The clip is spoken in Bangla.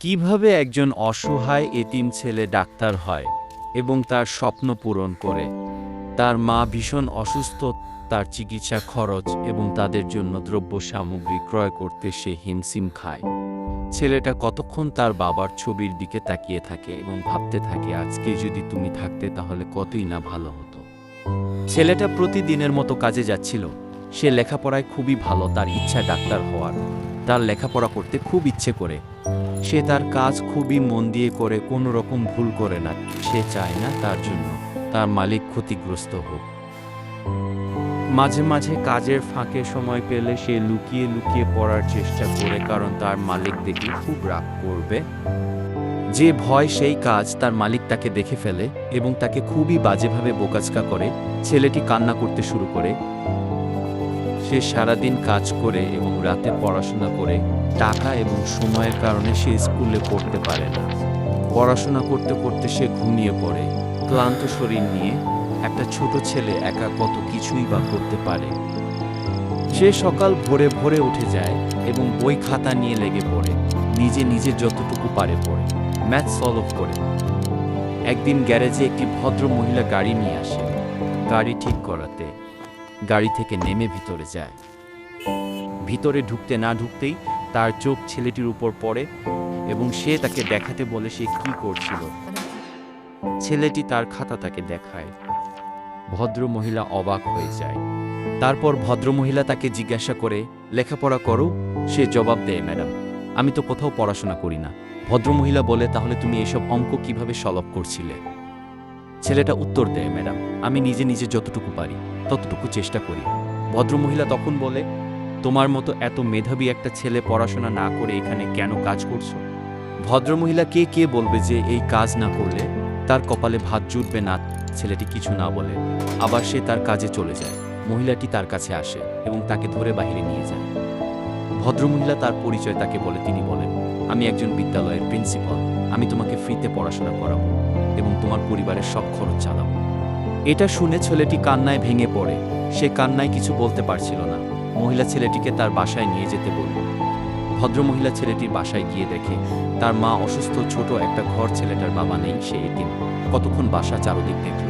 কিভাবে একজন অসহায় এতিম ছেলে ডাক্তার হয় এবং তার স্বপ্ন পূরণ করে। তার মা ভীষণ অসুস্থ, তার চিকিৎসা খরচ এবং তাদের জন্য দ্রব্য সামগ্রী ক্রয় করতে সে হিমশিম খায়। ছেলেটা কতক্ষণ তার বাবার ছবির দিকে তাকিয়ে থাকে এবং ভাবতে থাকে, আজকে যদি তুমি থাকতে তাহলে কতই না ভালো হতো। ছেলেটা প্রতিদিনের মতো কাজে যাচ্ছিল। সে লেখাপড়ায় খুবই ভালো, তার ইচ্ছা ডাক্তার হওয়ার। তার লেখাপড়া করতে খুব ইচ্ছে করে। সে তার কাজ খুবই মন দিয়ে করে, কোনো রকম ভুল করে না। সে চায় না তার জন্য তার মালিক ক্ষতিগ্রস্ত হোক। মাঝে মাঝে কাজের ফাঁকে সময় পেলে সে লুকিয়ে লুকিয়ে পড়ার চেষ্টা করে, কারণ তার মালিক দেখে খুব রাগ করবে। যে ভয় সেই কাজ, তার মালিক তাকে দেখে ফেলে এবং তাকে খুবই বাজেভাবে বোকাচকা করে। ছেলেটি কান্না করতে শুরু করে। সে সারাদিন কাজ করে এবং রাতে পড়াশোনা করে। টাকা এবং সময়ের কারণে সে স্কুলে পড়তে পারে না। পড়াশোনা করতে করতে সে ঘুমিয়ে পড়ে। ক্লান্ত শরীর নিয়ে একটা ছোট ছেলে একা কত কিছুই বা করতে পারে। সে সকাল ভোরে ভোরে উঠে যায় এবং বই খাতা নিয়ে লেগে পড়ে। নিজে নিজে যতটুকু পারে পড়ে, ম্যাথ সলভ করে। একদিন গ্যারেজে একটি ভদ্র মহিলা গাড়ি নিয়ে আসে। গাড়ি ঠিক করাতে গাড়ি থেকে নেমে ভিতরে যায়। ভিতরে ঢুকতে না ঢুকতেই তার চোখ ছেলেটির উপর পড়ে এবং সে তাকে দেখাতে বলে সে কি করছিল। ছেলেটি তার খাতা তাকে দেখায়। ভদ্রমহিলা অবাক হয়ে যায়। তারপর ভদ্রমহিলা তাকে জিজ্ঞাসা করে, লেখাপড়া করো? সে জবাব দেয়, ম্যাডাম, আমি তো কোথাও পড়াশোনা করি না। ভদ্রমহিলা বলে, তাহলে তুমি এসব অঙ্ক কিভাবে সলভ করছিলে? ছেলেটা উত্তর দেয়, ম্যাডাম, আমি নিজে নিজে যতটুকু পারি ততটুকু চেষ্টা করি। ভদ্রমহিলা তখন বলে, তোমার মতো এত মেধাবী একটা ছেলে পড়াশোনা না করে এখানে কেন কাজ করছো? ভদ্রমহিলা কে বলবে যে এই কাজ না করলে তার কপালে ভাত জুটবে না। ছেলেটি কিছু না বলে আবার সে তার কাজে চলে যায়। মহিলাটি তার কাছে আসে এবং তাকে ধরে বাইরে নিয়ে যায়। ভদ্রমহিলা তার পরিচয় তাকে বলে। তিনি বলেন, আমি একজন বিদ্যালয়ের প্রিন্সিপাল। আমি তোমাকে ফ্রিতে পড়াশোনা করাবো এবং তোমার পরিবারের সব খরচ চালাবো। এটা শুনে ছেলেটি কান্নায় ভেঙে পড়ে। সে কান্নায় কিছু বলতে পারছিল না। মহিলা ছেলেটিকে তার বাসায় নিয়ে যেতে বলল। ভদ্রমহিলা ছেলেটির বাসায় গিয়ে দেখে তার মা অসুস্থ, ছোট একটা ঘর, ছেলেটার বাবা নেই, সে এতিম। কতক্ষণ বাসা চারদিক দেখল,